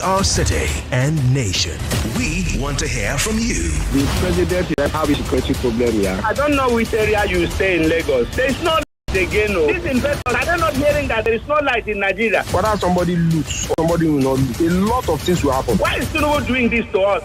our city and nation. We want to hear from you. The president have a security problem here. I don't know which area you stay in Lagos. There is no light again. These investors, are they not hearing that there is no light in Nigeria? Whether somebody loots, somebody will not loot. A lot of things will happen. Why is Tinubu doing this to us?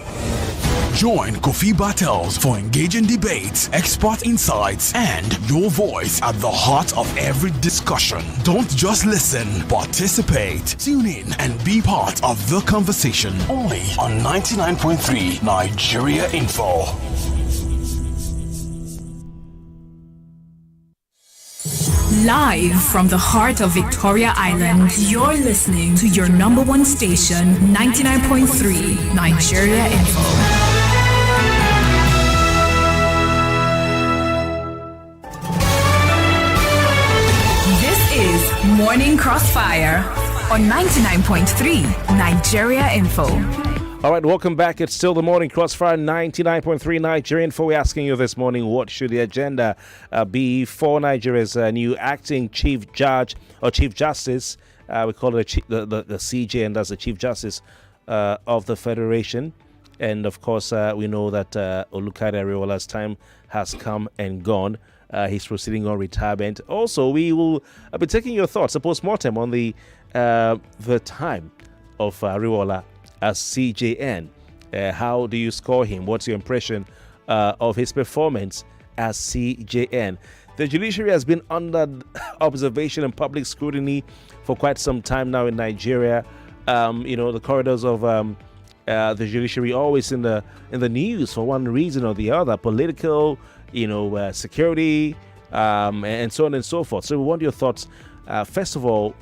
Join Kofi Bartels for engaging debates, expert insights, and your voice at the heart of every discussion. Don't just listen, participate. Tune in and be part of the conversation. Only on 99.3 Nigeria Info. Live from the heart of Victoria Island, you're listening to your number one station, 99.3 Nigeria Info. Is Morning Crossfire on 99.3 Nigeria Info. All right, welcome back. It's still the Morning Crossfire, 99.3 Nigeria Info. We're asking you this morning, what should the agenda be for Nigeria's new acting Chief Judge or Chief Justice? We call it the CJ, and that's the Chief Justice of the Federation. And of course, we know that Olukade Ariola's time has come and gone. He's proceeding on retirement. Also, we will be taking your thoughts, a post-mortem on the time of Ariola as CJN. How do you score him? What's your impression of his performance as CJN? The judiciary has been under observation and public scrutiny for quite some time now in Nigeria. The corridors of the judiciary always in the news for one reason or the other, political, security, and so on and so forth. So we want your thoughts. First of all,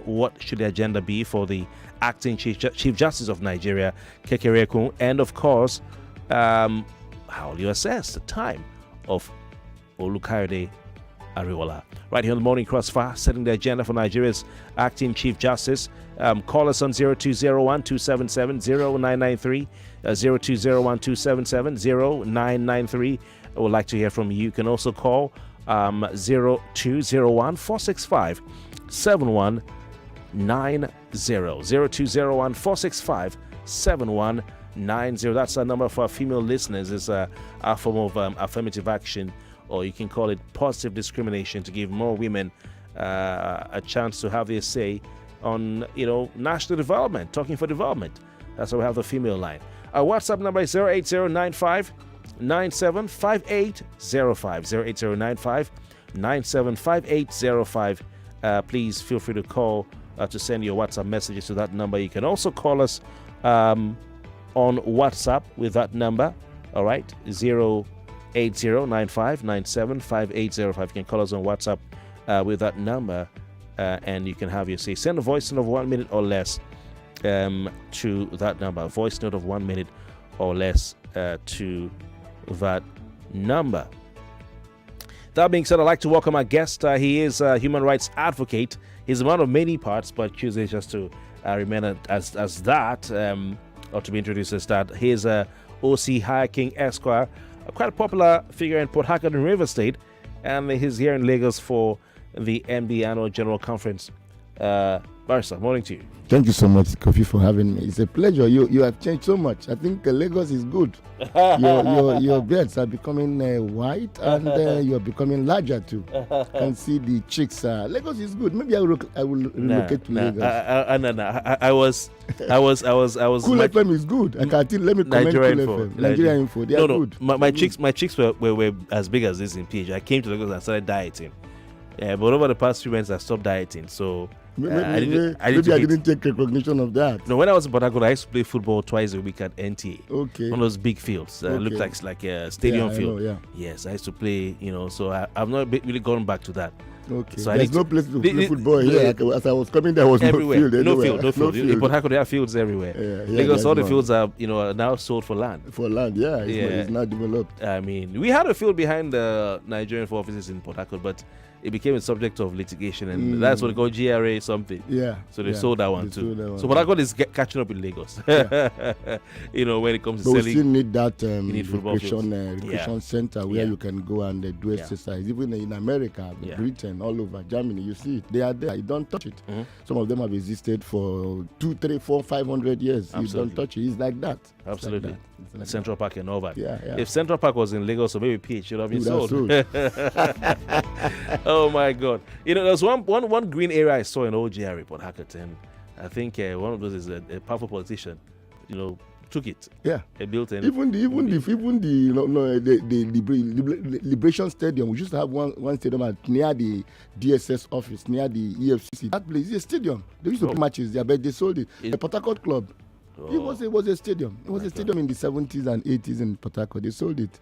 what should the agenda be for the acting Chief Justice of Nigeria, Kekereekun, and of course, how will you assess the time of Olukade Ariola? Right here on the Morning Crossfire, setting the agenda for Nigeria's acting Chief Justice. Call us on 0201-277-0993, 0201-277-0993. I would like to hear from you. You can also call 0201-465-7190, 0201-465-7190. That's our number for our female listeners. It's our form of affirmative action, or you can call it positive discrimination, to give more women a chance to have their say on, national development, talking for development. That's why we have the female line. Our WhatsApp number is 08095-975805, 08095-975805. Please feel free to call to send your WhatsApp messages to that number. You can also call us on WhatsApp with that number. All right, 08095-975805. You can call us on WhatsApp with that number, and you can have your say. Send a voice note of 1 minute or less to that number. A voice note of 1 minute or less to that number. That being said, I'd like to welcome our guest. He is a human rights advocate. He's a man of many parts, but chooses just to remain as that, or to be introduced as that. He is O.C. High King Esquire, a quite popular figure in Port Harcourt and River State, and he's here in Lagos for the MB Annual General Conference. Barrister, morning to you. Thank you so much, Kofi, for having me. It's a pleasure. You have changed so much. I think Lagos is good. Your beards are becoming white, and you're becoming larger too. Can see the cheeks. Lagos is good. Maybe I will relocate to Lagos. I was. Cool FM is good. I can't let me comment. Nigeria Info. They are good. My cheeks were as big as this in PH. I came to Lagos and started dieting. Yeah, but over the past 3 months, I stopped dieting. So maybe I didn't take recognition of that. No, when I was in Port Harcourt, I used to play football twice a week at NTA. Okay. One of those big fields. Looked like a stadium field. I know. Yes, I used to play. So I've not really gone back to that. Okay. So there's no place to play football here. As I was coming, there was everywhere. No field. No field. In Port Harcourt, there are fields everywhere. Lagos, all the fields are now sold for land. For land, it's not developed. I mean, we had a field behind the Nigerian offices in Port Harcourt, but it became a subject of litigation, and that's what they call GRA something. Yeah. So they sold that one too. So Port Harcourt is catching up with Lagos. When it comes to but selling. we still need that recreation center where you can go and do exercise. Even in America, Britain, all over Germany, you see it. They are there. You don't touch it. Some of them have existed for 2, 3, 4, 500 years. Absolutely. You don't touch it. It's like that. Absolutely. Like Central Park and all that. Yeah. If Central Park was in Lagos, or maybe PH should have been sold. Oh my God! There's one green area I saw in old GRA Port Harcourt, and I think one of those is a powerful politician. Took it. Yeah. They built it. Even the Liberation Stadium. We used to have one stadium near the DSS office, near the EFCC. That place is a stadium. They used to play matches there, but they sold it. The Port Harcourt club. It was a stadium. It was a stadium in the 70s and 80s in Port Harcourt. They sold it.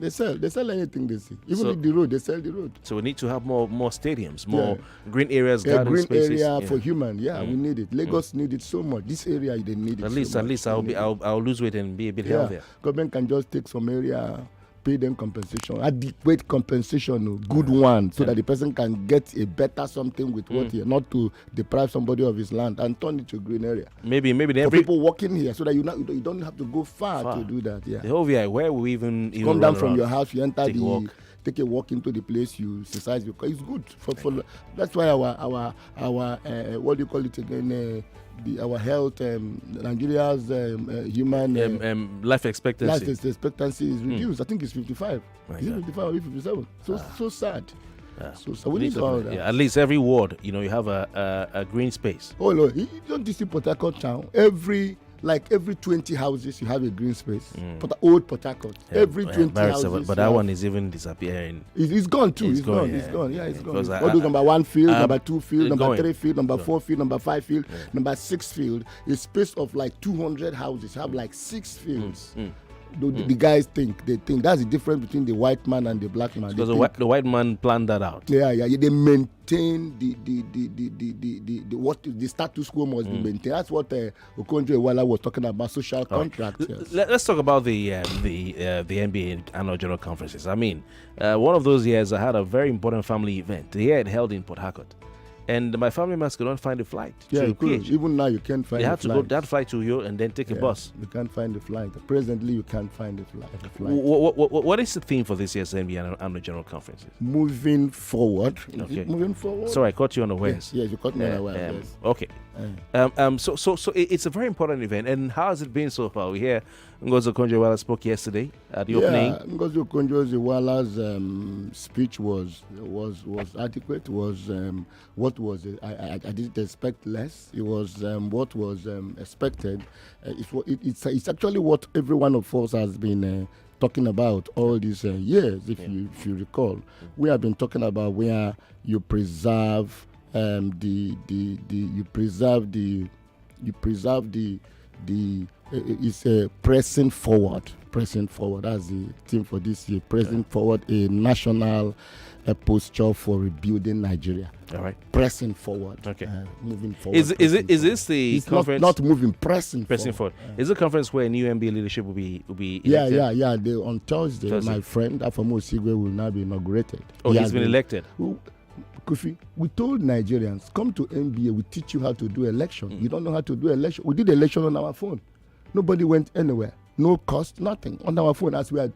They sell anything they see. Even the road, they sell the road. So we need to have more stadiums, more green areas, garden green spaces. Area for human. Yeah, we need it. Lagos need it so much. This area they need it. At least I'll lose weight and be a bit healthier. Government can just take some area, pay them compensation, adequate compensation, good one, so that the person can get a better something with what here, not to deprive somebody of his land and turn it to a green area. Maybe for people walking here, so that you don't have to go far to do that. Yeah. The whole VI, where we even come down from your house, you enter take a walk into the place, you exercise because it's good for that's why our what do you call it again? Our health, Nigeria's human life expectancy is reduced. I think it's 55. Is it 55 or 57? So sad. So we need all that. At least every ward, you have a green space. Oh no, you don't see Port Harcourt town. Every 20 houses, you have a green space. Old Port Harcourt. Every 20 houses. But that one is even disappearing. It's gone too. It's gone. Yeah, it's gone. All those number 1 field, number 2 field, number 3 field, number 4 field, number 5 field, number 6 field. A space of 200 houses. You have 6 fields. The guys think that's the difference between the white man and the black man. Because the white man planned that out. Yeah. They maintain the status quo must be maintained. That's what Okonjo-Iweala was talking about, social contract. Yes. Let's talk about the NBA annual general conferences. I mean, one of those years I had a very important family event. The year it held in Port Harcourt. And my family members could not find a flight. Yeah, even now you can't find. They had to go that flight to Uyo and then take a bus. You can't find the flight. Presently, you can't find the flight. What is the theme for this year's NBA Annual General Conference? Moving forward. Okay. Moving forward. Sorry, I caught you unawares. Yes, you caught me unawares. Yes. Okay. So it's a very important event. And how has it been so far? We hear Ngozi Okonjo-Iweala spoke yesterday at the opening. Ngozi Okonjo-Iweala's speech was adequate. What was it? I didn't expect less. It was what was expected. It's actually what every one of us has been talking about all these years. If you recall, we have been talking about where you preserve it's pressing forward. That's the theme for this year. Pressing forward, a national posture for rebuilding Nigeria. All right. Pressing forward. Okay. Moving forward. Is this the it's conference? Not moving, pressing forward. Is it a conference where new NBA leadership will be elected? Yeah. On Thursday, my friend Afamo Osigwe will now be inaugurated. Oh, he's been elected. Kofi, we told Nigerians, come to NBA, we teach you how to do election. You don't know how to do election. We did election on our phone. Nobody went anywhere. No cost, nothing. On our phone, as we are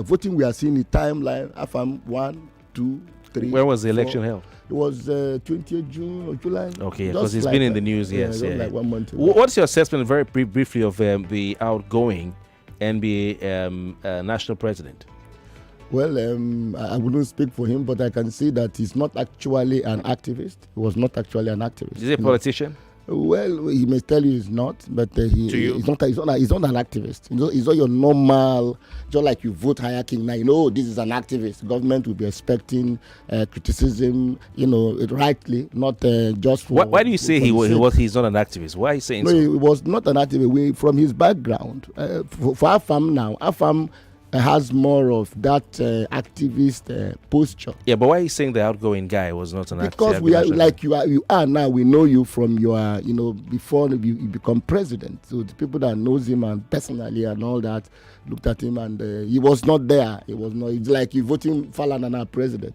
voting, we are seeing the timeline. AFAM 1, 2, 3. Where was the election held? It was 20th June or July. Okay, because it's been in the news, yes. Like 1 month ago. What's your assessment, very briefly, of the outgoing NBA national president? Well, I wouldn't speak for him, but I can say that he's not actually an activist. He was not actually an activist. Is he a politician? Well, he may tell you he's not, but he's not an activist. He's not your normal, just like you vote hierarchy now. This is an activist. The government will be expecting criticism, rightly, not just for. Why do you say he's not an activist? Why are you saying so? He was not an activist. From his background, for AFAM now, AFAM has more of that activist posture. Yeah, but why are you saying the outgoing guy was not an activist? Because we are like you are now. We know you from your, before you become president. So the people that knows him and personally and all that looked at him and he was not there. He was not. It's like you voting Falana president.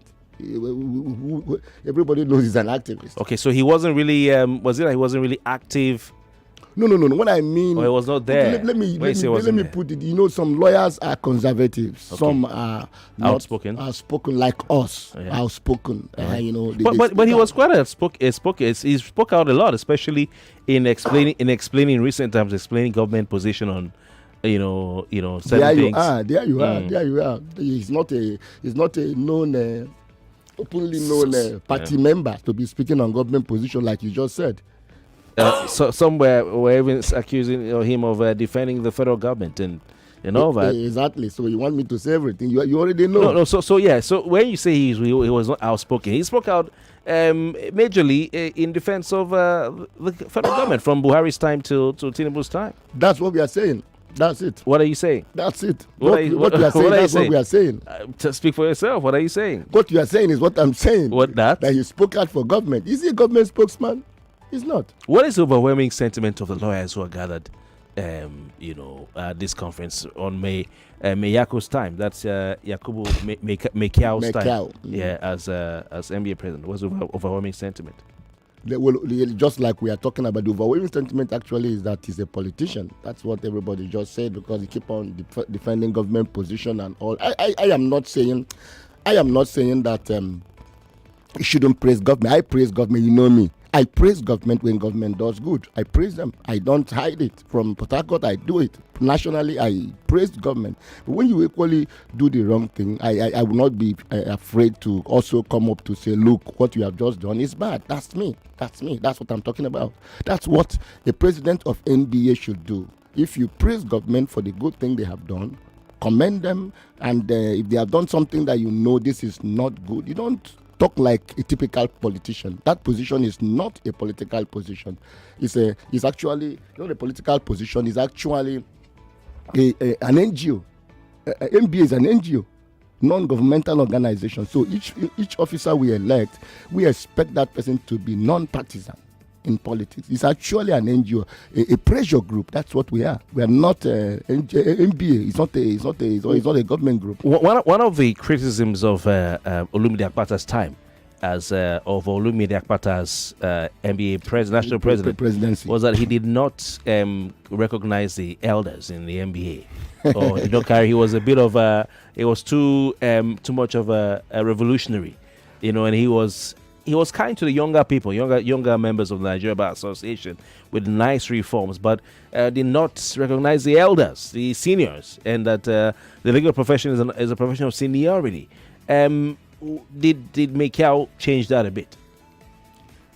Everybody knows he's an activist. Okay, so he wasn't really. Was it that he wasn't really active? No. What I mean, he was not there. Okay, let me put it. You know, some lawyers are conservative. Okay. Some are not outspoken like us. Yeah. Outspoken. You know. But he was quite outspoken. He spoke out a lot, especially in explaining recent times, explaining government position on. Certain there you things. There you are. He's not a known, openly known party member to be speaking on government position like you just said. So somewhere we're even accusing him of defending the federal government and all that. Exactly. So you want me to say everything? You already know. No. So when you say he was not outspoken, he spoke out majorly in defense of the federal government from Buhari's time to Tinubu's time. That's what we are saying. That's it. What are you saying? That's it. What we are saying. That's what we are saying. To speak for yourself. What are you saying? What you are saying is what I'm saying. What that? That he spoke out for government. Is he a government spokesman? He's not. What is the overwhelming sentiment of the lawyers who are gathered, this conference on Meyako's time? That's Yakubu Mekiao's time. Yeah, as NBA president. What's the overwhelming sentiment? Just like we are talking about, the overwhelming sentiment actually is that he's a politician. That's what everybody just said because he keep on defending government position and all. I am not saying that you shouldn't praise government. I praise government. You know me. I praise government when government does good. I praise them. I don't hide it. From Port Harcourt, I do it. Nationally, I praise government. But when you equally do the wrong thing, I will not be afraid to also come up to say, look, what you have just done is bad. That's me. That's what I'm talking about. That's what a president of NBA should do. If you praise government for the good thing they have done, commend them, and if they have done something that you know this is not good, you don't talk like a typical politician. That position is not a political position. It's actually not a political position. It's actually an NGO. MBA is an NGO, non-governmental organization. So each officer we elect, we expect that person to be non-partisan in politics. It's actually an NGO, a pressure group. That's what we are. We are not MBA. It's not a government group. One of the criticisms of Olumide Akpata's time as of Olumide Akpata's NBA national presidency was that he did not recognize the elders in the NBA. Or he was a bit of it was too much of a revolutionary, and he was kind to the younger people, younger members of the Nigeria Bar Association with nice reforms, but did not recognize the elders, the seniors, and that the legal profession is a profession of seniority. Did Mekiao change that a bit?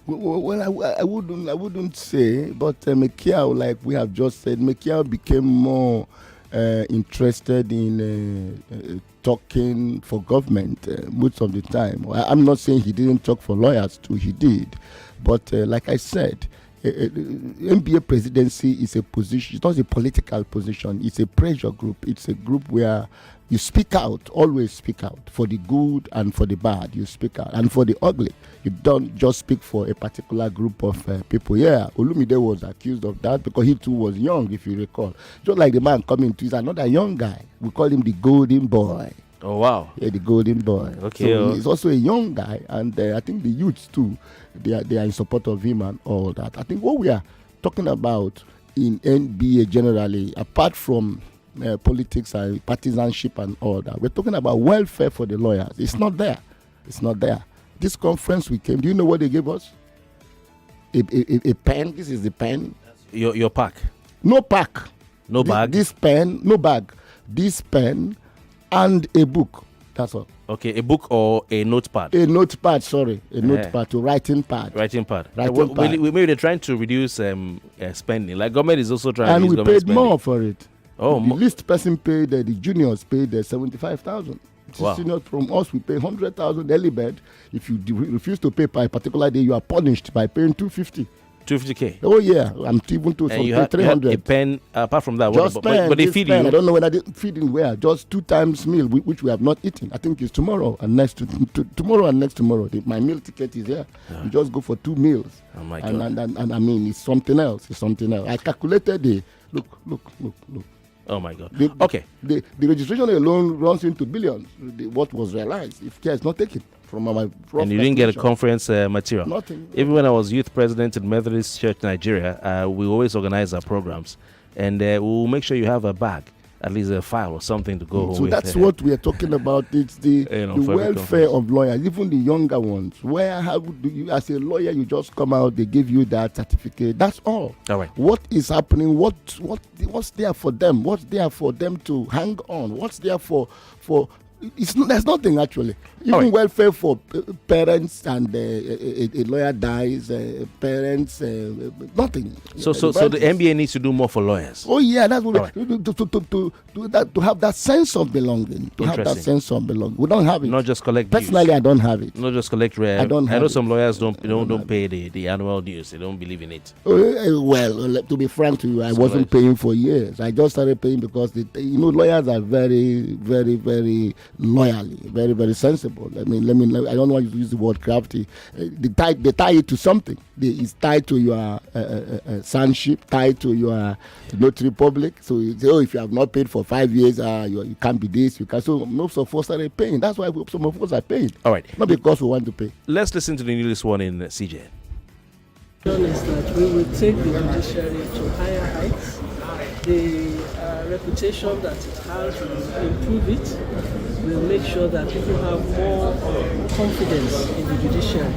Well, I wouldn't say, but Mekiao, like we have just said, Mekiao became more interested in talking for government most of the time. I'm not saying he didn't talk for lawyers too, he did. But like I said, NBA presidency is a position, it's not a political position, it's a pressure group. It's a group where you speak out, always speak out. For the good and for the bad, you speak out. And for the ugly, you don't just speak for a particular group of people. Yeah, Olumide was accused of that because he too was young, if you recall. Just like the man coming to, he's another young guy. We call him the golden boy. Oh, wow. Yeah, the golden boy. Okay. So he's also a young guy, and I think the youths too, they are in support of him and all that. I think what we are talking about in NBA generally, apart from politics and partisanship and all that, we're talking about welfare for the lawyers. It's not there. This conference we came, do you know what they gave us? A pen. This is the pen. Your pack. No pack. No bag. This pen, no bag. This pen and a book. That's all. Okay, a book or a notepad? A notepad, sorry. Notepad, a writing pad. Maybe they're trying to reduce spending. Like government is also trying to reduce government spending. And we paid spending. more for it. Oh, the least person paid, the juniors paid 75,000. Wow. Seniors from us, we pay 100,000 early bird. If you refuse to pay by a particular day, you are punished by paying 250K. Oh yeah, I'm even to some pay 300. A pen. Apart from that, just but they feed pen. you. I don't know whether they feed in where. Just 2 times meal, which we have not eaten. I think it's tomorrow and next tomorrow and next tomorrow. My meal ticket is here. You just go for 2 meals. Oh my God. And I mean, it's something else. I calculated the look. Oh my God. Okay. The registration alone runs into billions. What was realized if care is not taken from our and you didn't get a conference material. Nothing. Even when I was youth president in Methodist Church Nigeria, we always organize our programs, and we'll make sure you have a bag, at least a file or something to go home so with. That's what we are talking about. It's the welfare of lawyers, even the younger ones. How do you, as a lawyer, you just come out, they give you that certificate. That's all. All right. What is happening? What's there for them? What's there for them to hang on? What's there for? There's nothing actually. Even welfare for parents and a lawyer dies, parents, nothing. So the NBA needs to do more for lawyers. Oh yeah, that's what we to have that sense of belonging. To have that sense of belonging. We don't have it. Not just collect Personally, dues. I don't have it. Not just collect I don't have I know it. some lawyers don't pay the annual dues. They don't believe in it. Well, to be frank to you, I wasn't paying for years. I just started paying because lawyers are very, very, very loyally, very, very sensible. I don't want to use the word crafty. They tie it to something. It's tied to your sonship, tied to your notary public. So you say, if you have not paid for 5 years, you can't be this. You can. So most of us started paying. That's why some of us are paying. All right. Not because we want to pay. Let's listen to the newest one in CJ. Is that we will take the judiciary to higher heights. The reputation that it has will improve it. We'll make sure that people have more confidence in the judiciary.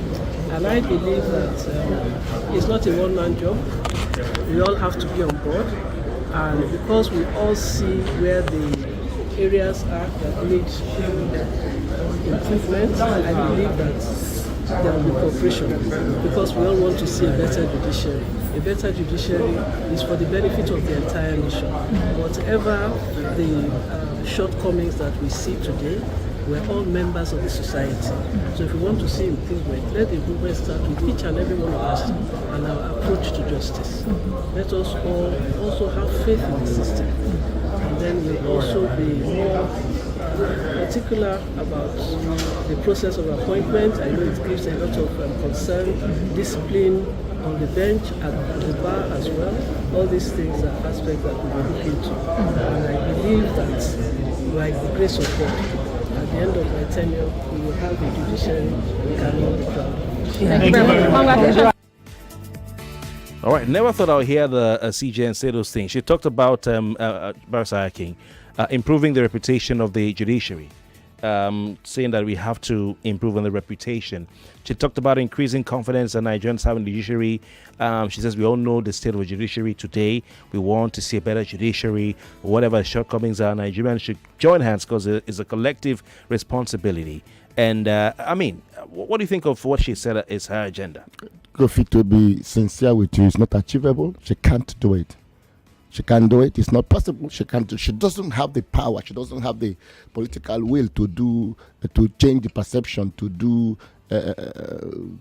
And I believe that it's not a one-man job. We all have to be on board. And because we all see where the areas are that need improvement, I believe that there will be cooperation, because we all want to see a better judiciary. A better judiciary is for the benefit of the entire nation. Whatever the shortcomings that we see today, we're all members of the society. So if we want to see improvement, let the improvement start with each and every one of us and our approach to justice. Let us all also have faith in the system. And then we'll also be more particular about the process of appointment. I know it gives a lot of concern, discipline on the bench, at the bar as well. All these things are aspects that we will look into. And I believe that, by the grace of God, at the end of my tenure, we will have a judiciary we can all be proud of. Thank you very much. All right, never thought I would hear the CJN say those things. She talked about Barrister King improving the reputation of the judiciary, saying that we have to improve on the reputation. She talked about increasing confidence in Nigerians having the judiciary. She says we all know the state of the judiciary today. We want to see a better judiciary. Whatever shortcomings are, Nigerians should join hands because it's a collective responsibility. And what do you think of what she said is her agenda? Kofi, to be sincere with you, it's not achievable. She can't do it. She can't do it. It's not possible. She can't. She doesn't have the power. She doesn't have the political will to change the perception, to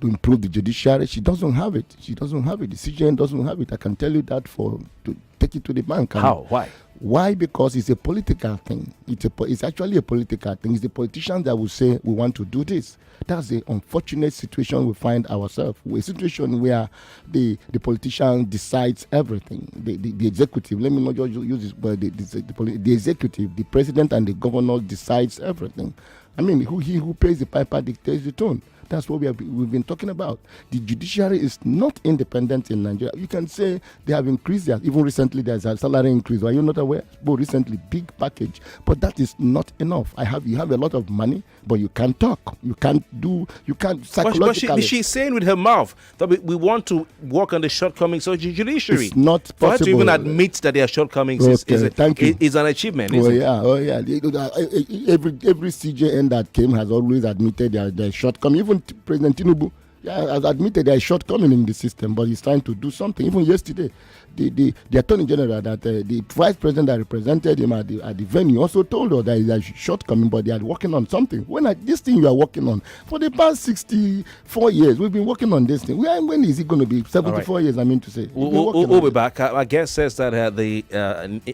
improve the judiciary. She doesn't have it. She doesn't have it. The CJN doesn't have it. I can tell you that to take it to the bank. How? Why? Why? Because it's a political thing. It's actually a political thing. It's the politicians that will say we want to do this. That's the unfortunate situation we find ourselves. A situation where the politician decides everything. The executive, let me not just use this, but the executive, the president and the governor decides everything. I mean, he who pays the piper dictates the tone. That's what we've been talking about. The judiciary is not independent in Nigeria. You can say they have increased their, even recently there's a salary increase. Are you not aware? But recently, big package. But that is not enough. You have a lot of money, but you can't talk. You can't psychologically. But she's saying with her mouth that we want to work on the shortcomings of the judiciary. It's not possible. For her to even admit that there are shortcomings is an achievement, isn't it? Yeah. Every CJN that came has always admitted their shortcomings. Even President Tinubu has admitted there is shortcoming in the system, but he's trying to do something. Even yesterday, the Attorney General, that the Vice President that represented him at the venue also told her that there is shortcoming, but they are working on something. This thing you are working on, for the past 64 years, we've been working on this thing. When is it going to be? 74 years, I mean to say. We'll be back. Our guest says that the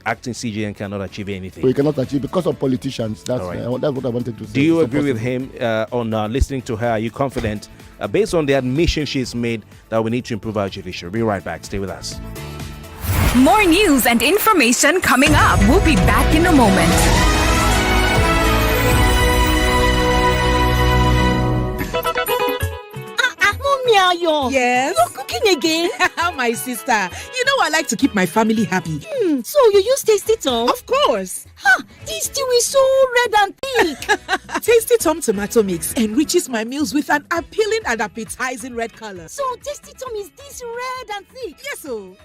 acting CJN cannot achieve anything. So he cannot achieve because of politicians. That's what I wanted to say. Do you agree with him on listening to her? Are you confident, based on the admission she's made, that we need to improve our judiciary? We'll be right back. Stay with us. More news and information coming up. We'll be back in a moment. Yes? You're cooking again? My sister, you know I like to keep my family happy. So you use Tasty Tom? Of course. This stew is so red and thick. Tasty Tom tomato mix enriches my meals with an appealing and appetizing red color. So Tasty Tom is this red and thick? Yes, so.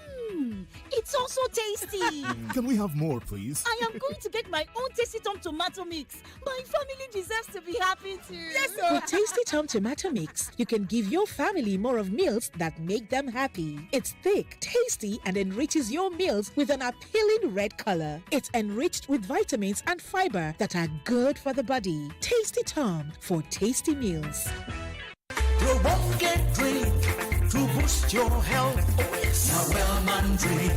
It's also tasty. Can we have more, please? I am going to get my own Tasty Tom tomato mix. My family deserves to be happy too. Yes, sir. With Tasty Tom tomato mix, you can give your family more of meals that make them happy. It's thick, tasty, and enriches your meals with an appealing red color. It's enriched with vitamins and fiber that are good for the body. Tasty Tom for tasty meals. You won't get drink to boost your health. Oh, yes. Now, Wellman drink.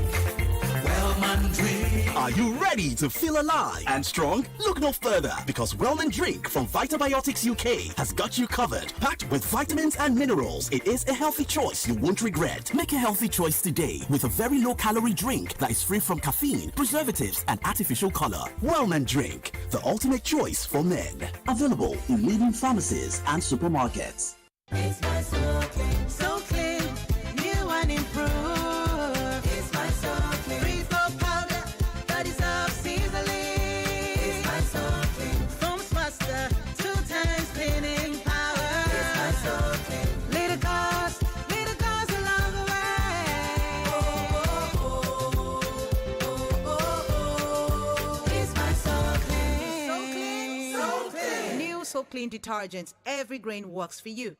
Wellman drink. Are you ready to feel alive and strong? Look no further, because Wellman Drink from Vitabiotics UK has got you covered. Packed with vitamins and minerals, it is a healthy choice you won't regret. Make a healthy choice today with a very low-calorie drink that is free from caffeine, preservatives, and artificial color. Wellman Drink, the ultimate choice for men. Available in leading pharmacies and supermarkets. It's my so clean, new and improved. It's my so clean, free from powder that is up seasoning. It's my so clean, foams faster, 2 times cleaning power. It's my so clean, little cars along the way. It's my so clean, so clean. New So Clean detergents, every grain works for you.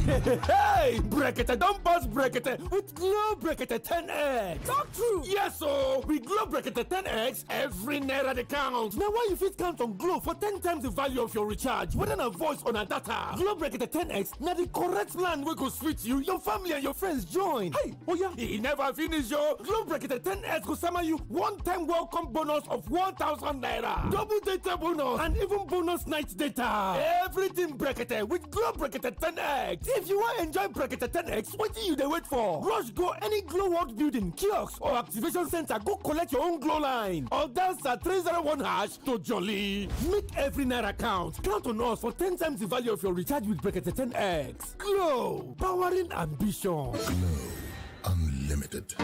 Hey, Brekete, don't bust Brekete with Glow Brekete 10X. Talk true. Yes, so with Glow Brekete 10X, every naira they count. Now, why you fit count on Glow for 10 times the value of your recharge, whether a voice or a data? Glow Brekete 10X, now the correct plan we go switch you, your family and your friends join. Hey, oh yeah, he never finish yo. Glow Brekete 10X go summon you one-time welcome bonus of 1,000 naira, double data bonus, and even bonus night data. Everything Brekete with Glow Brekete 10X. If you want to enjoy Brekete 10X, what do you wait for? Rush go any Glow World building, kiosk, or activation center. Go collect your own Glow line. Or dance at 301 hash to jolly. Make every naira count. Count on us for 10 times the value of your recharge with Brekete 10X. Glow, powering ambition. Glow Unlimited.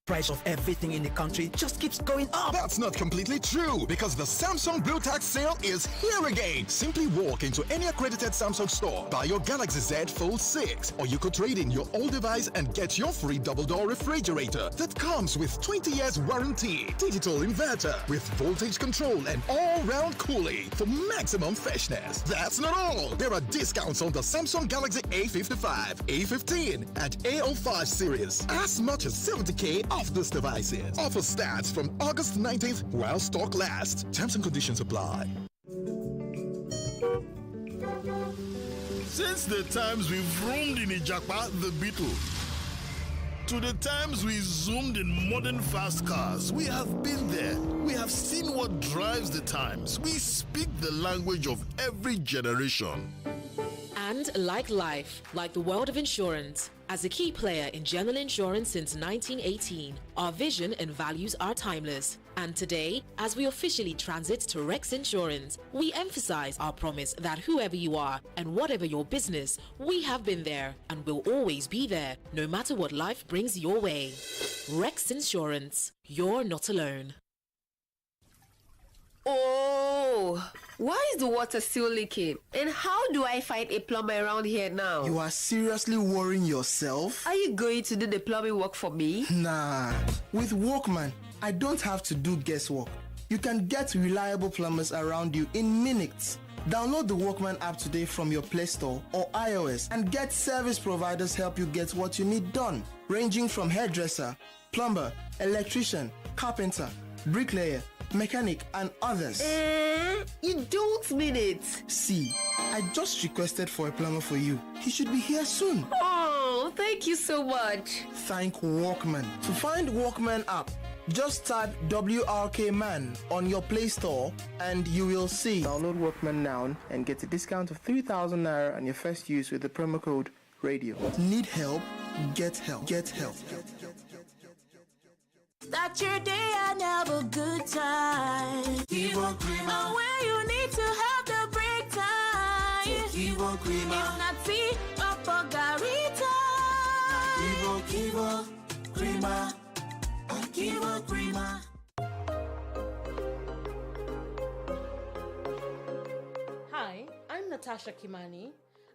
Price of everything in the country just keeps going up. That's not completely true, because the Samsung Blue Tax sale is here again. Simply walk into any accredited Samsung store, buy your Galaxy Z Fold 6, or you could trade in your old device and get your free double-door refrigerator that comes with 20 years warranty, digital inverter with voltage control and all-round cooling for maximum freshness. That's not all. There are discounts on the Samsung Galaxy A55, A15, and A05 series. As much as 70K off these devices. Offer starts from August 19th while stock lasts. Terms and conditions apply. Since the times we've roamed in Ijapa, the Beetle, to the times we zoomed in modern fast cars, we have been there. We have seen what drives the times. We speak the language of every generation. And like life, like the world of insurance, as a key player in general insurance since 1918, our vision and values are timeless. And today, as we officially transit to Rex Insurance, we emphasize our promise that whoever you are and whatever your business, we have been there and will always be there, no matter what life brings your way. Rex Insurance, you're not alone. Oh, why is the water still leaking? And how do I find a plumber around here now? You are seriously worrying yourself? Are you going to do the plumbing work for me? Nah, with Workman, I don't have to do guesswork. You can get reliable plumbers around you in minutes. Download the Workman app today from your Play Store or iOS and get service providers help you get what you need done, ranging from hairdresser, plumber, electrician, carpenter, bricklayer, mechanic, and others. You don't mean it. See, I just requested for a plumber for you. He should be here soon. Oh, thank you so much. Thank Workman. To find Workman app, just type WRKman on your Play Store and you will see. Download Workman now and get a discount of 3,000 Naira on your first use with the promo code Radio. Need help? Get help. Get help. Start your day and have a good time. Kivo Creamer. Where you need to have the break time. Kivo Creamer. It's not tea or garita. Kivo Creamer. Kivo Creamer. Hi, I'm Natasha Kimani.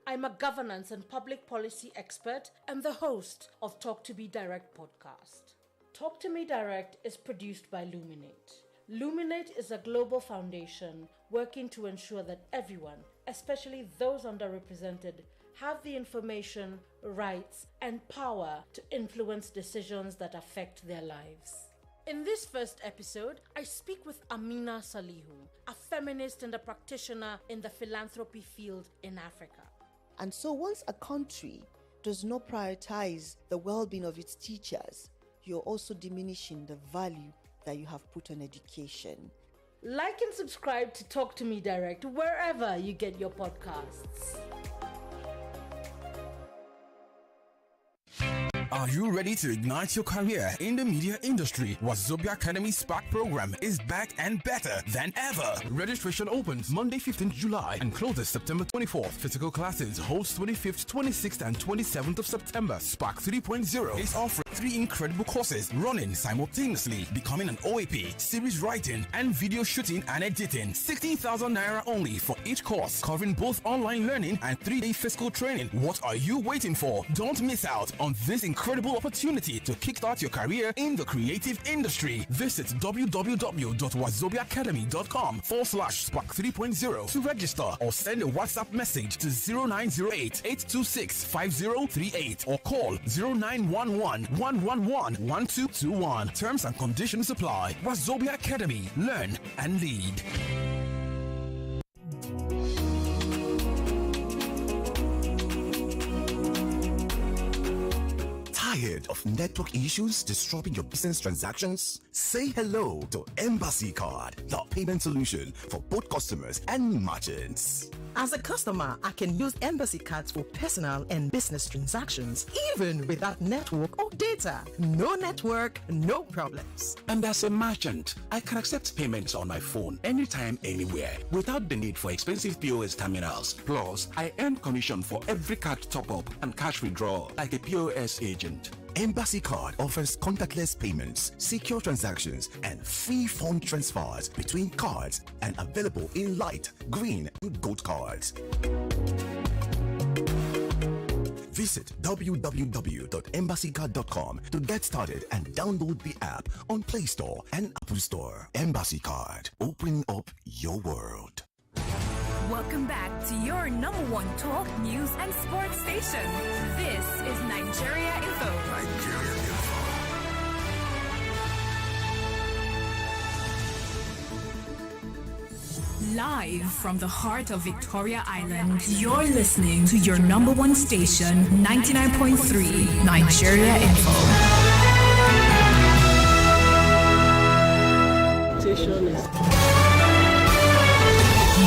I'm a governance and public policy expert and the host of Talk to Me Direct podcast. Talk to Me Direct is produced by Luminate. Luminate is a global foundation working to ensure that everyone, especially those underrepresented, have the information, rights, and power to influence decisions that affect their lives. In this first episode, I speak with Amina Salihu, a feminist and a practitioner in the philanthropy field in Africa. And so once a country does not prioritize the well-being of its teachers, you're also diminishing the value that you have put on education. Like and subscribe to Talk to Me Direct wherever you get your podcasts. Are you ready to ignite your career in the media industry? Wazobia Academy Spark program is back and better than ever. Registration opens Monday 15th July and closes September 24th. Physical classes host 25th, 26th and 27th of September. Spark 3.0 is offering 3 incredible courses running simultaneously. Becoming an OAP, series writing and video shooting and editing. 16,000 Naira only for each course, covering both online learning and 3-day physical training. What are you waiting for? Don't miss out on this incredible opportunity to kickstart your career in the creative industry. Visit www.wazobiacademy.com/Spark 3.0 to register or send a WhatsApp message to 0908-826-5038 or call 0911-111-1221. Terms and conditions apply. Wazobia Academy. Learn and lead. Tired of network issues disrupting your business transactions? Say hello to Embassy Card, the payment solution for both customers and merchants. As a customer, I can use Embassy Cards for personal and business transactions, even without network or data. No network, no problems. And as a merchant, I can accept payments on my phone anytime, anywhere, without the need for expensive POS terminals. Plus, I earn commission for every card top-up and cash withdrawal, like a POS agent. Embassy Card offers contactless payments, secure transactions, and free fund transfers between cards, and available in light, green, and gold cards. Visit www.embassycard.com to get started and download the app on Play Store and Apple Store. Embassy Card, open up your world. Welcome back to your number one talk, news, and sports station. This is Nigeria Info. Nigeria Info. Live from the heart of Victoria Island, you're listening to your number one station, 99.3 Nigeria Info.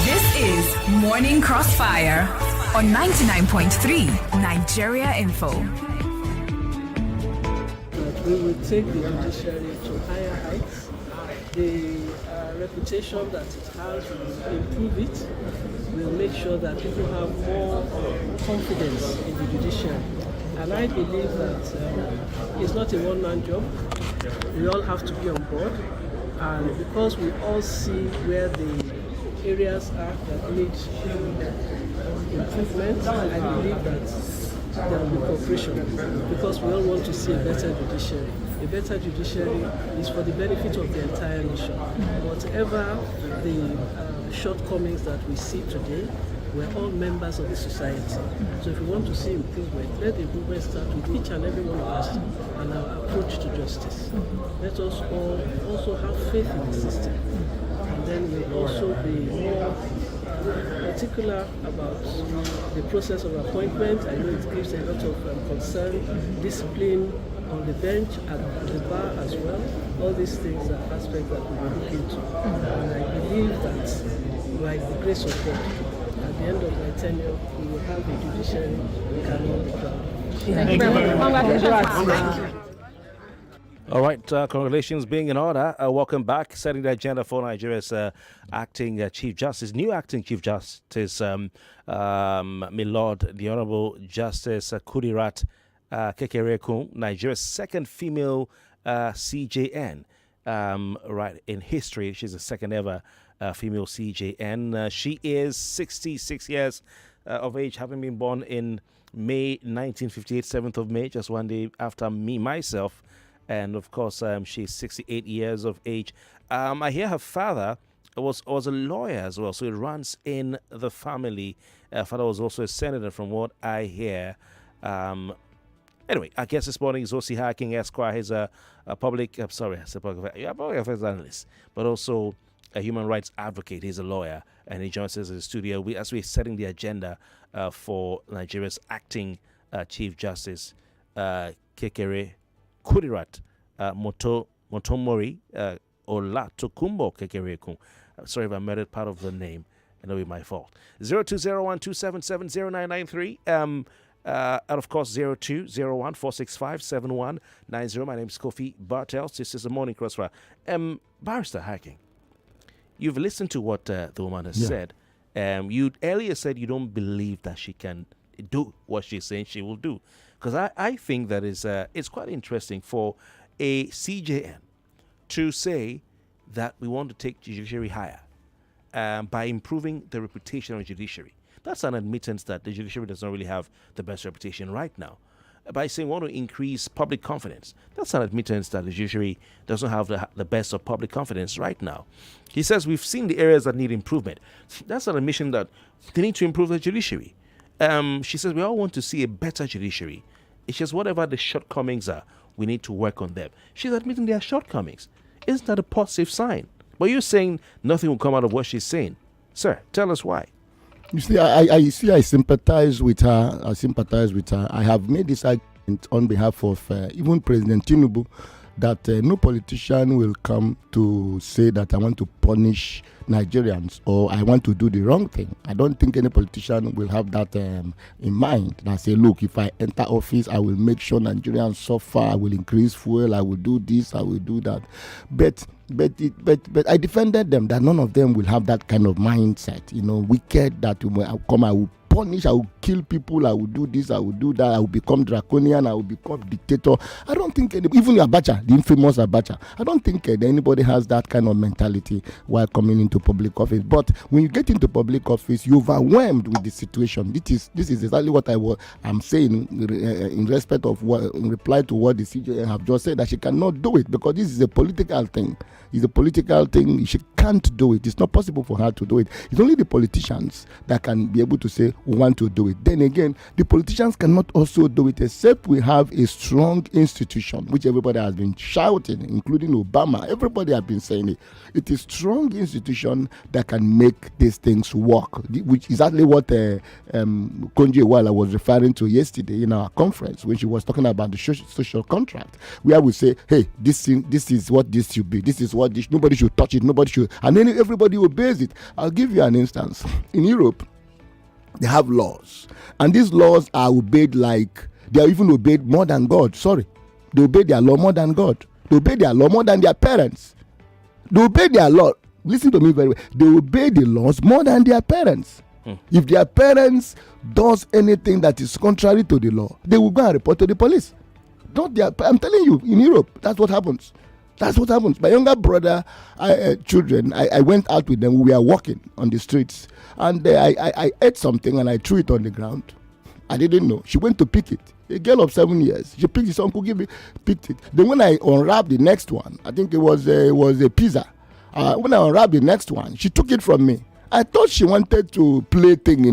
This is Morning Crossfire on 99.3 Nigeria Info. We will take the judiciary to higher heights. The reputation that it has will improve it. We'll make sure that people have more confidence in the judiciary. And I believe that it's not a one-man job. We all have to be on board. And because we all see where the areas are that need improvement, I believe that there will be cooperation, because we all want to see a better judiciary. A better judiciary is for the benefit of the entire nation. Whatever the shortcomings that we see today, we're all members of the society. So if we want to see improvement, let the improvement start with each and every one of us and our approach to justice. Let us all also have faith in the system. And then we'll also be more particular about the process of appointment. I know it gives a lot of concern, discipline on the bench, at the bar as well. All these things are aspects that we will look into. And I believe that by the grace of God, the end of my tenure, we will have a judiciary we can all be proud of. Thank you very much. Congratulations. All right, congratulations being in order. Welcome back. Setting the agenda for Nigeria's acting Chief Justice, new acting Chief Justice, my Lord, the Honorable Justice Kudirat Kekereekun, Nigeria's second female CJN, right, in history. She's the second ever female CJN. She is 66 years of age, having been born in May 1958, 7th of May, just one day after me, myself. And of course, she's 68 years of age. I hear her father was a lawyer as well, so it runs in the family. Father was also a senator, from what I hear. Anyway, I guess this morning is O.C. Hacking Esquire. He's a public affairs analyst, but also a human rights advocate. He's a lawyer, and he joins us in the studio as we're setting the agenda for Nigeria's acting Chief Justice, Kekere Kudirat Motomori Olatokunbo Kekereekun. Sorry if I murdered part of the name. It'll be my fault. 0201-277-0993. And of course, 0201-465-7190. My name is Kofi Bartels. This is the Morning Crossfire. Barrister Hacking, you've listened to what the woman has said. You earlier said you don't believe that she can do what she's saying she will do. Because I think that it's quite interesting for a CJN to say that we want to take judiciary higher by improving the reputation of the judiciary. That's an admittance that the judiciary does not really have the best reputation right now. By saying we want to increase public confidence, that's an admittance that the judiciary doesn't have the best of public confidence right now. He says we've seen the areas that need improvement. That's an admission that they need to improve the judiciary. She says we all want to see a better judiciary. It's just whatever the shortcomings are, we need to work on them. She's admitting there are shortcomings. Isn't that a positive sign? But you're saying nothing will come out of what she's saying. Sir, tell us why. You see, I sympathize with her. I have made this argument on behalf of even President Tinubu that no politician will come to say that I want to punish Nigerians or I want to do the wrong thing. I don't think any politician will have that in mind. And say, look, if I enter office, I will make sure Nigerians suffer. I will increase fuel. I will do this. I will do that. But I defended them that none of them will have that kind of mindset. Wicked that I will punish, I will kill people, I will do this, I will do that, I will become draconian, I will become dictator. I don't think even Abacha, the infamous Abacha, I don't think anybody has that kind of mentality while coming into public office. But when you get into public office, you're overwhelmed with the situation. This is exactly what I'm saying in respect of in reply to what the CJN have just said, that she cannot do it because this is a political thing. It's a political thing. She can't do it. It's not possible for her to do it. It's only the politicians that can be able to say we want to do it. Then again, the politicians cannot also do it except we have a strong institution, which everybody has been shouting, including Obama. Everybody has been saying it. It is strong institution that can make these things work, which is exactly what Konji Iweala was referring to yesterday in our conference when she was talking about the social contract, where we say, hey, this is what this should be. This is what this, nobody should touch it, nobody should, and then everybody obeys it. I'll give you an instance. In Europe, they have laws, and these laws are obeyed like they are even obeyed more than God. Sorry, they obey their law more than God. They obey their law more than their parents. They obey their law. Listen to me very well. They obey the laws more than their parents. If their parents does anything that is contrary to the law, they will go and report to the police. I'm telling you, in Europe, that's what happens. That's what happens. My younger brother, children, I went out with them. We were walking on the streets, and I ate something and I threw it on the ground. I didn't know. She went to pick it. A girl of 7 years. She picked it. Uncle picked it. Then when I unwrapped the next one, I think it was a pizza. When I unwrapped the next one, she took it from me. I thought she wanted to play thing,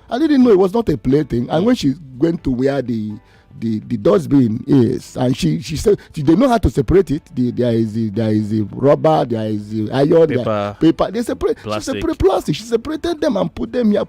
I didn't know it was not a play thing. And when she went to where the dustbin is, and she said they know how to separate it. There is the rubber, there is the iron, paper. They separate. Plastic. She separated plastic. She separated them and put them here.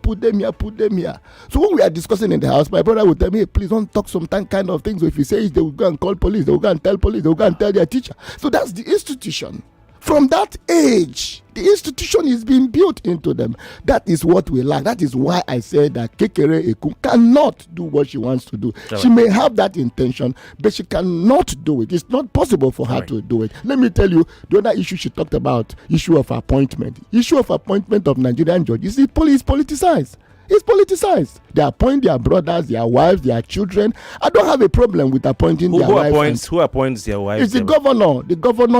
So when we are discussing in the house, my brother would tell me, hey, please don't talk some kind of things. So if you say it, they will go and call police. They will go and tell police. They will go and tell their teacher. So that's the institution. From that age, the institution is being built into them. That is what we lack. That is why I said that Kekere Ekun cannot do what she wants to do. All She right. may have that intention, but she cannot do it. It's not possible for her to do it. Let me tell you, the other issue she talked about, issue of appointment. Issue of appointment of Nigerian judges is politicized. It's politicized. They appoint their brothers, their wives, their children. I don't have a problem with appointing their wives. Who appoints their wives? It's the governor,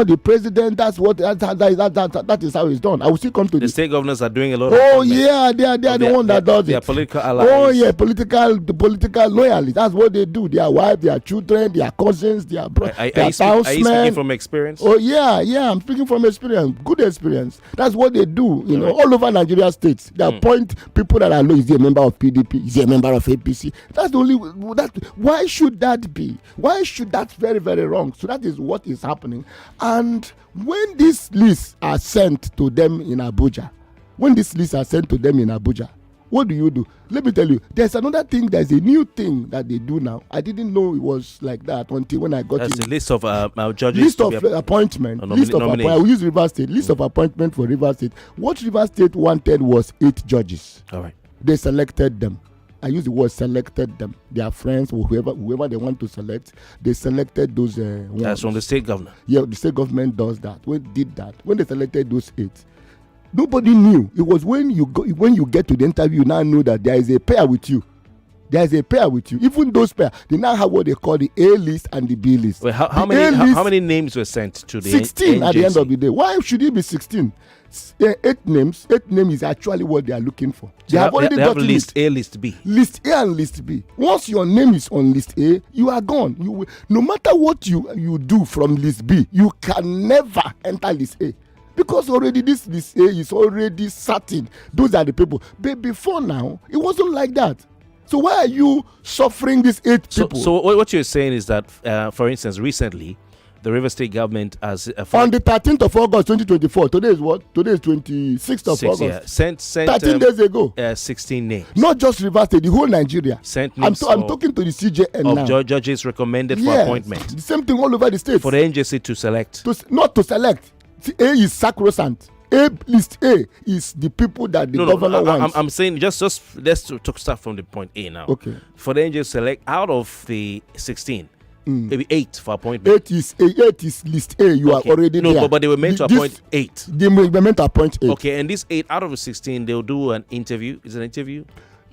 the president. That is how it's done. I will still come to the state governors are doing a lot. Oh yeah, they are the one that does it. They are political allies. Oh yeah, the political loyalists. That's what they do. Their wives, their children, their cousins, their brothers, their Are you speaking from experience? Oh yeah. I'm speaking from experience. Good experience. That's what they do. You know, all over Nigeria states, they appoint people that are low. Is he a member of PDP? Is he a member of APC? That's the only that. Why should that be? Why should that very, very wrong? So that is what is happening. And when these lists are sent to them in Abuja, what do? Let me tell you, there's another thing. There's a new thing that they do now. I didn't know it was like that until when I got That's it. a list of judges. List of appointment. List of appointment. I will use Rivers State. List of appointment for Rivers State. What Rivers State wanted was 8 judges. All right. They selected them. I use the word selected them. Their friends or whoever they want to select, they selected those ones. That's from the state governor. Yeah, the state government does that. When they selected those 8, nobody knew. It was when you get to the interview, you now know that there is a pair with you. Even those pair, they now have what they call the A list and the B list. Wait, how many names were sent to the 16 at the end NJC? of the day. Why should it be 16? 8 names. 8 names is actually what they are looking for. They have already got list A, list B. List A and list B. Once your name is on list A, you are gone. You will, no matter what you do from list B, you can never enter list A. Because already this list A is already certain. Those are the people. But before now, it wasn't like that. So why are you suffering these 8 people? So what you're saying is that, for instance, recently, the River State government has on the 13th of August 2024. Today is what? Today is 26th of August. Yeah, sent 13 days ago. 16 names. Not just River State, the whole Nigeria. Sent I'm names talking to the CJN now. of judges recommended for appointment. The same thing all over the states. For the NJC to select. Not to select. A is sacrosanct. List A is the people that the governor wants. I'm saying just let's start from the point A now. Okay. For the NJC select out of the 16. Maybe 8 for appointment. 8 is list A. You are already there. No, but they were meant to appoint 8. They were meant to appoint 8. Okay, and this 8 out of the 16, they'll do an interview. Is it an interview?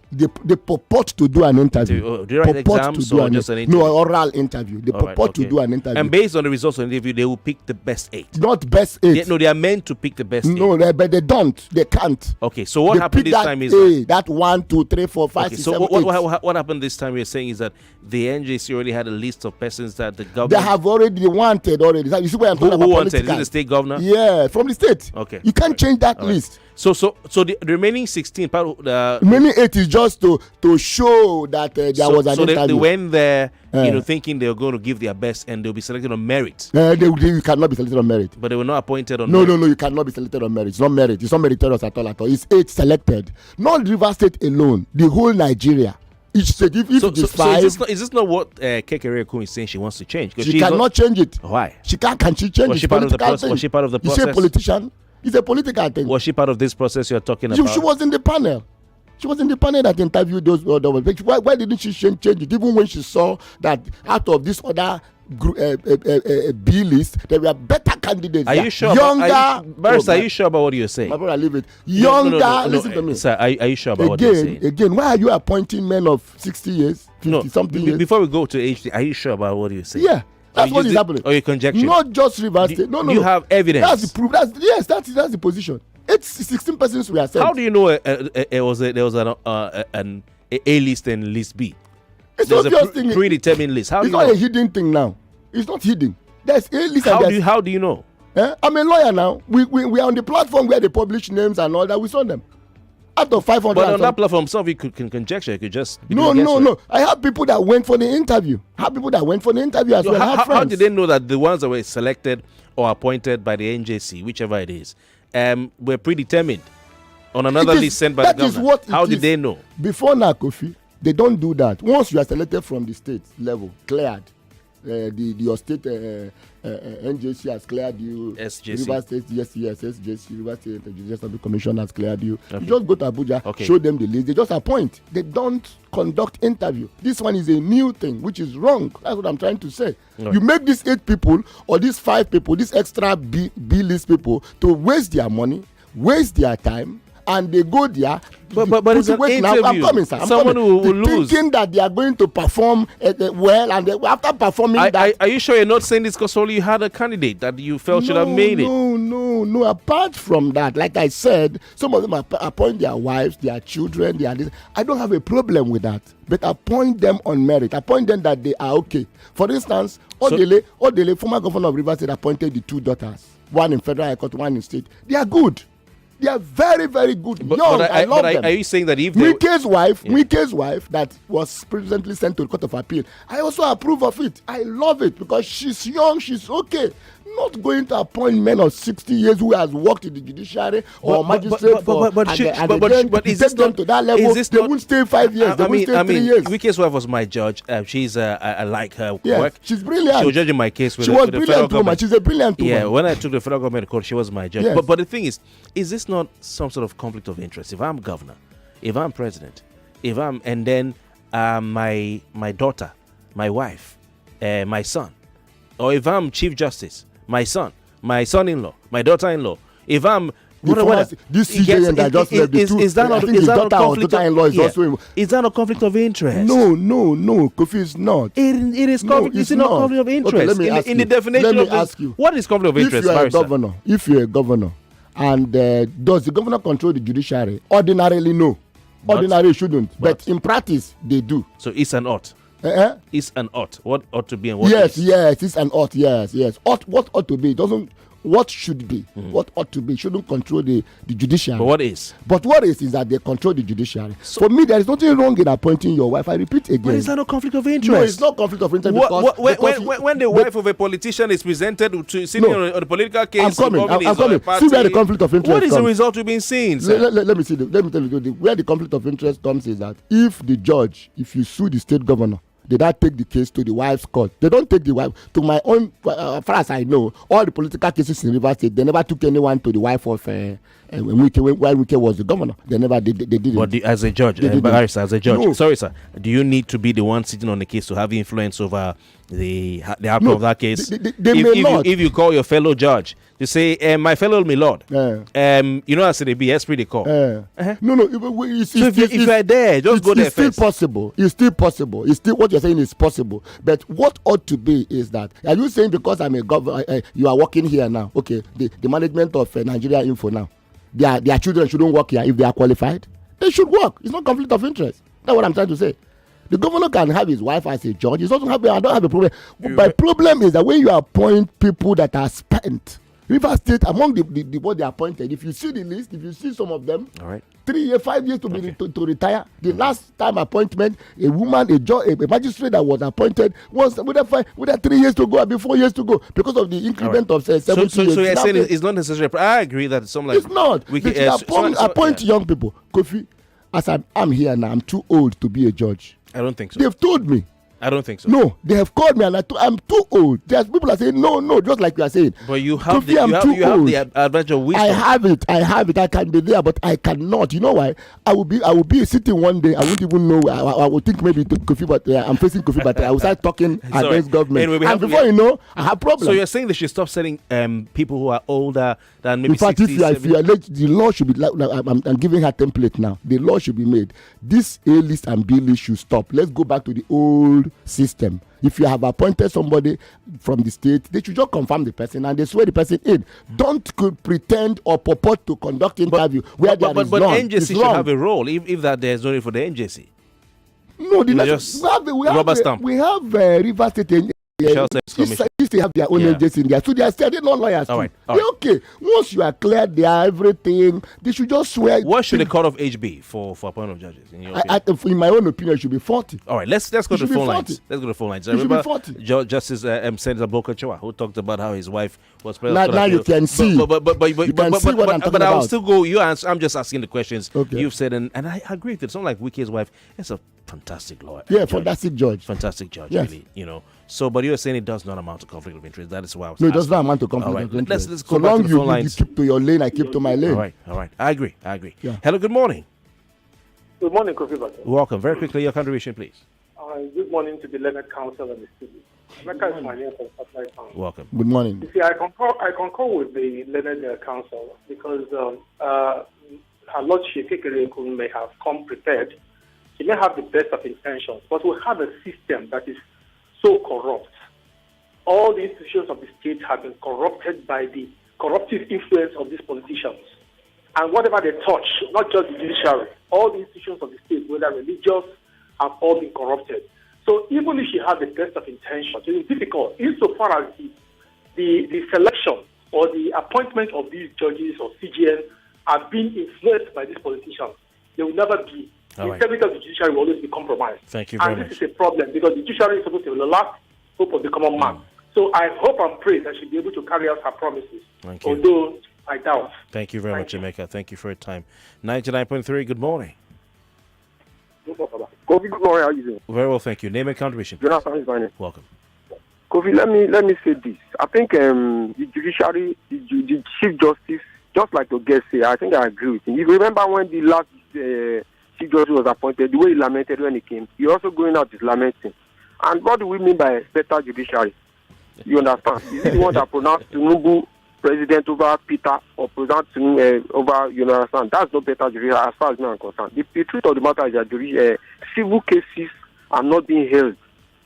They purport to do an interview. Do they write exams or just an interview? No, oral interview. They purport to do an interview. And based on the results of the interview, they will pick the best 8. Not best 8. They are meant to pick the best 8. No, but they don't. They can't. Okay, so what happened this time is that 1, 2, 3, 4, 5, 6, 7, 8. What happened this time? You're saying is that the NJC already had a list of persons that the government. They have already wanted already. You see where I'm talking about? Who wanted? Is it the state governor? Yeah, from the state. Okay, you can't change that list. So the remaining 16 part of the remaining 8 is just to show that there was an interview. They went there, thinking they were going to give their best and they'll be selected on merit. You cannot be selected on merit. But they were not appointed on merit. No, you cannot be selected on merit. It's not merit. It's not meritorious at all. It's 8 selected. Not River State alone. The whole Nigeria. Each state. If it is 5. Is this not what Kekere Ekun is saying she wants to change? She cannot change it. Why? Can she change it? Was she part of the process? Was she part of the process? Is she a politician? It's a political thing. Was she part of this process you're talking about? She was in the panel. She was in the panel that interviewed those other ones. Why didn't she change it? Even when she saw that out of this other B list, there were better candidates. Are you sure? Are you sure about what you're saying? My brother, leave it. Younger, listen to me. Sir, are you sure about what you're saying? Again, why are you appointing men of 60 years, 50 something years? Before we go to HD, are you sure about what you're saying? Yeah. That's what is happening. Or you conjecture? Not just Rivers State. No. You have evidence. That's the proof. That's the position. 16 persons we are sent. How do you know there was an A list and list B? It's There's obvious a thing. predetermined list. How do it's you not know? a hidden thing now. It's not hidden. There's A list. How do you know? I'm a lawyer now. We are on the platform where they publish names and all that. We saw them. Out of 500. But on that platform, some of you can conjecture. You could just no. I have people that went for the interview. As well. How did they know that the ones that were selected or appointed by the NJC, whichever it is, were predetermined on another list sent by the government? How did they know? Before now, Kofi, they don't do that. Once you are selected from the state level, cleared, your state NJC has cleared you. SJC. River State, yes, SJC, River State Judicial Commission has cleared you. Okay. You just go to Abuja, show them the list. They just appoint. They don't conduct interview. This one is a new thing, which is wrong. That's what I'm trying to say. Right. You make these 8 people or these 5 people, these extra B list people, to waste their money, waste their time, and they go there. But it's an interview. I'm coming, sir. Someone will lose. Thinking that they are going to perform well, and after performing are you sure you're not saying this because only you had a candidate that you felt should have made it? No. Apart from that, like I said, some of them appoint their wives, their children, I don't have a problem with that. But appoint them on merit. Appoint them that they are okay. For instance, Odele, former governor of Rivers State, appointed the 2 daughters. One in federal high court, one in state. They are good. They are very, very good. I love them. Are you saying that if Wike's wife that was presently sent to the Court of Appeal, I also approve of it. I love it because she's young, she's okay. Not going to appoint men of 60 years who has worked in the judiciary or magistrate but is this them to that level? They won't stay 5 years. They won't stay 3 years. Wike's wife was my judge. She's I like her work. She's brilliant. She was judging my case with she was the federal government. She's a brilliant woman. Yeah, when I took the federal government court, she was my judge. Yes. But the thing is this not some sort of conflict of interest? If I'm governor, if I'm president, and then my daughter, my wife, my son, or if I'm chief justice, my son, my son-in-law, my daughter-in-law, if I'm this CJN that just left the two, is that not a conflict is that a conflict of interest? No, Kofi is not. It is conflict. It's not conflict of interest. Okay, in the definition let me ask you, what is conflict of interest? If you're a governor, and does the governor control the judiciary? Ordinarily, no. Ordinarily shouldn't, but in practice, they do. So it's an ought. It's an ought. What ought to be and what is? Yes, it's an ought. Yes. What ought to be doesn't. What should be? What ought to be shouldn't control the judiciary. But what is? But what is that they control the judiciary. So, for me, there is nothing wrong in appointing your wife. I repeat again. But is that no conflict of interest? No, it's not conflict of interest. When the wife of a politician is presented to sitting on a political case, I'm coming. See where the conflict of interest. What is the result we've been seeing? Let me see. Let me tell you where the conflict of interest comes is that if you sue the state governor, they don't take the case to the wife's court. They don't take the wife to my own. As far as I know, all the political cases in Rivers State, they never took anyone to the wife of when Wike was the governor. They never did. They did. But as a judge, as a judge, no. Sorry, sir. Do you need to be the one sitting on the case to have influence over the outcome of that case? If you call your fellow judge, you say, my fellow milord, you know as it be, esprit de corps. No. If you are there, just go there first. It's still possible. It's still what you're saying is possible. But what ought to be is that, are you saying because I'm a governor, you are working here now? Okay, the management of Nigeria Info now, their children shouldn't work here if they are qualified? They should work. It's not conflict of interest. That's what I'm trying to say. The governor can have his wife as a judge. I don't have a problem. My problem is that when you appoint people that are spent, Rivers State, among the what they appointed, if you see the list, if you see some of them, all right, 3 years, 5 years to retire. The last time appointment, a woman, a magistrate that was appointed was with 3 years to go, or 4 years to go, because of the increment of 70 years. So you're saying it's not necessary. I agree that some like it's not. Appoint young people. Kofi, as I'm here now, I'm too old to be a judge. I don't think so. They've told me. I don't think so. No, they have called me and I'm too old. There's people are saying no, just like you are saying. But you have the advantage of wisdom. I have it. I can be there, but I cannot. You know why? I will be sitting one day. I won't even know. I will think maybe Kofi, but I'm facing Kofi, but I will start talking against government. Anyway, and before you know, I have problems. So you're saying they should stop selling people who are older than maybe 60, in fact, if you are late, the law should be I'm giving her template now. The law should be made. This A list and B list should stop. Let's go back to the old system. If you have appointed somebody from the state, they should just confirm the person and they swear the person in. Don't pretend or purport to conduct interview where there is But wrong. NJC should have a role if that there's no need for the NJC. No, we have Rivers State. They have their own agency in there. So they are still not lawyers. All right. Okay. Once you are cleared, they are everything. They should just swear. What should the cutoff age be for appointment of judges? In my own opinion, it should be 40. All right. Let's go to the phone lines. Let's go to the phone lines. It should be 40. Justice Senator Bokochoa, who talked about how his wife was president. Now you can see. But I'll still go. You answer. I'm just asking the questions you've said, and I agree with it. Someone like Wike's wife is a fantastic lawyer. Yeah, fantastic judge. Fantastic judge, really. So, but you're saying it does not amount to conflict of interest. That is why I was No, it asking. does not amount to conflict All right. of interest. Let's go So back long to the phone you lines. keep to your lane, I keep to my lane. All right. I agree. Yeah. Hello, good morning. Good morning, Kofi Bartels. Welcome. Very quickly, your contribution, please. Good morning to the Leonard Council and the students. America is my name from Satellite Town. Welcome. Good morning. You see, I concur with the Leonard Council because her Lordship Kekereekun may have come prepared. She may have the best of intentions, but we have a system that is so corrupt. All the institutions of the state have been corrupted by the corruptive influence of these politicians. And whatever they touch, not just the judiciary, all the institutions of the state, whether religious, have all been corrupted. So even if she has the best of intentions, it is difficult insofar as the selection or the appointment of these judges or CGN are being influenced by these politicians. They will never be. The integrity of the judiciary will always be compromised. Thank you very much. And this is a problem because the judiciary is supposed to be the last hope of the common man. So I hope and pray that she'll be able to carry out her promises. Thank you. Although I doubt. Thank you very much, Jamaica. Thank you for your time. 99.3, good morning. Kofi, good morning. How are you doing? Very well, thank you. Name and contribution. Jonathan is my name. Welcome. Kofi, let me say this. I think the judiciary, the Chief Justice, just like the guest say, I think I agree with him. You remember when the last Chief Justice was appointed, the way he lamented when he came, he also going out is lamenting. And what do we mean by better judiciary? You understand? Is it the one that pronounced Tinubu president over Peter or president over, you understand? That's not better judiciary as far as I'm concerned. The truth of the matter is that civil cases are not being held.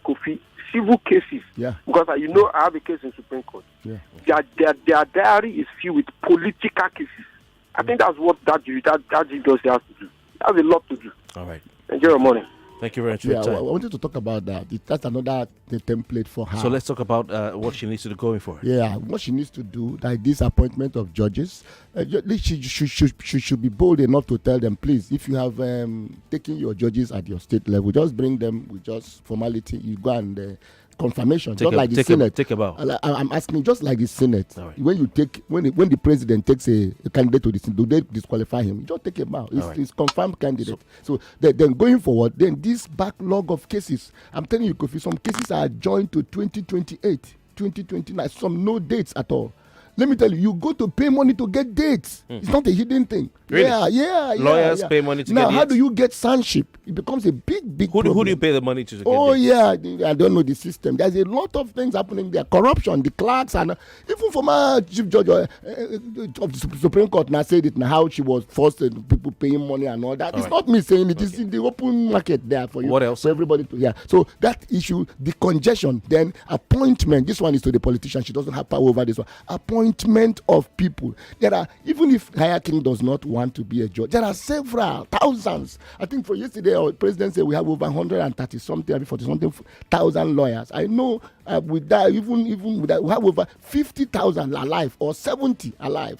Kofi, civil cases. Yeah. Because I have a case in Supreme Court. Yeah. Their diary is filled with political cases. I think that's what that judge has to do. That's a lot to do. All right. Enjoy your morning. Thank you very much for Yeah, your time. I wanted to talk about that. That's another template for her. So let's talk about what she needs to do going forward. Yeah, what she needs to do, like this appointment of judges, she should be bold enough to tell them, please, if you have taken your judges at your state level, just bring them with just formality. You go and confirmation, just like the Senate. Take a bow. I'm asking, just like the Senate, right. when the president takes a candidate to the Senate, do they disqualify him? Just take a bow. It's confirmed candidate. So then going forward, then this backlog of cases, I'm telling you, Kofi, some cases are adjourned to 2028, 2029, some no dates at all. Let me tell you, you go to pay money to get dates. It's not a hidden thing. Really? Yeah. Lawyers pay money to now, get dates. Now, how do you get sanship? It becomes a big problem. Who do you pay the money to get Oh, dates? yeah. I don't know the system. There's a lot of things happening there. Corruption, the clerks, and even former chief judge of the Supreme Court now said it now, how she was forced to people paying money and all that. It's not me saying it. It's in the open market there for you. What else? For everybody to hear. So that issue, the congestion, then appointment. This one is to the politician. She doesn't have power over this one. Appointment of people. There are, even if Higher King does not want to be a judge, there are several thousands. I think for yesterday, our president said we have over 130 something, 40 something thousand lawyers. I know with that, even with that, we have over 50,000 alive or 70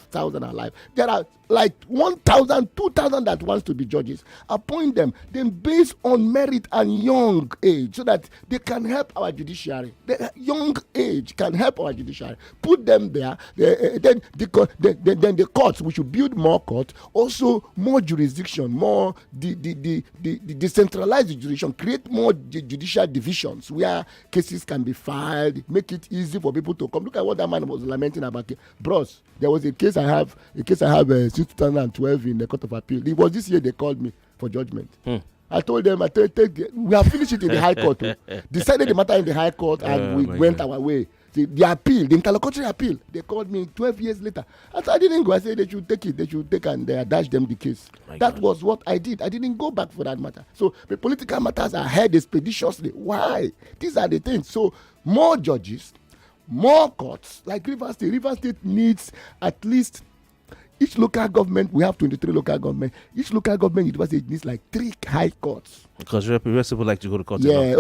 thousand alive. There are like 1,000, 2,000 that wants to be judges. Appoint them, then based on merit and young age, so that they can help our judiciary. The young age can help our judiciary. Put them there. Then the courts, we should build more courts. Also, more jurisdiction, more the decentralized jurisdiction. Create more judicial divisions where cases can be filed. Make it easy for people to come. Look at what that man was lamenting about. Bros, there was a case I have since 2012 in the Court of Appeal. It was this year they called me for judgment. I told them, we have finished it in the High Court. Decided the matter in the High Court, and we went our way. The appeal, the interlocutory appeal, they called me 12 years later. I didn't go. I said they should take it. They should take and dash them the case. That was what I did. I didn't go back for that matter. So the political matters are held expeditiously. Why? These are the things. So more judges, more courts, like Rivers State. Rivers State needs at least, each local government, we have 23 local government. Each local government needs like 3 high courts. Because rest people like to go to court. Yeah,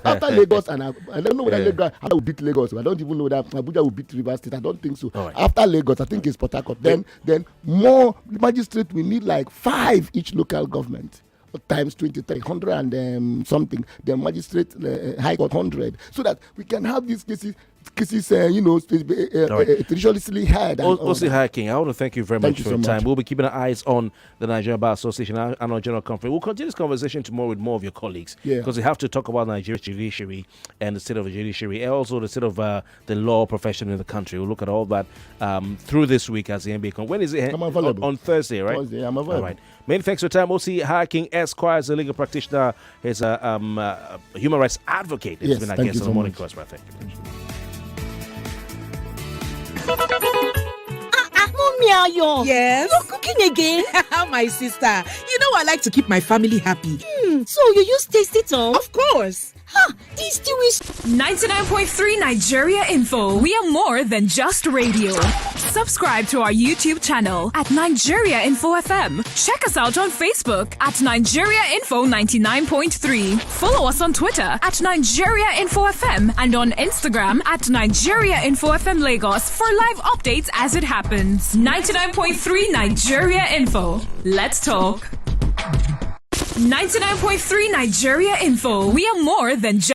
after Lagos, and I don't know whether Lagos will beat Lagos. I don't even know that Abuja will beat Rivers State. I don't think so. After Lagos, I think it's Port Harcourt. Then more magistrates, we need like 5 each local government. Times 23, 100 and something. The magistrate high court 100, so that we can have these cases. cases, traditionally had. Also, High King, I want to thank you very much for your time. Much. We'll be keeping our eyes on the Nigerian Bar Association and our general conference. We'll continue this conversation tomorrow with more of your colleagues because we have to talk about Nigeria's judiciary and the state of the judiciary and also the state of the law profession in the country. We'll look at all that through this week as the NBA comes. When is it? I'm available. On Thursday, right? Thursday, I'm available. All right. Many thanks for your time. We'll see High King Esquire is a legal practitioner. He's a human rights advocate. It's been our guest on the Morning Crossfire. Thank you. Mommy, yes? You're cooking again? My sister, you know I like to keep my family happy. So you use Tasty Tom? Of course. Tasty is 99.3 Nigeria Info. We are more than just radio. Subscribe to our YouTube channel at Nigeria Info FM. Check us out on Facebook at Nigeria Info 99.3. Follow us on Twitter at Nigeria Info FM and on Instagram at Nigeria Info FM Lagos for live updates as it happens. 99.3 Nigeria Info. Let's talk. 99.3 Nigeria Info. We are more than just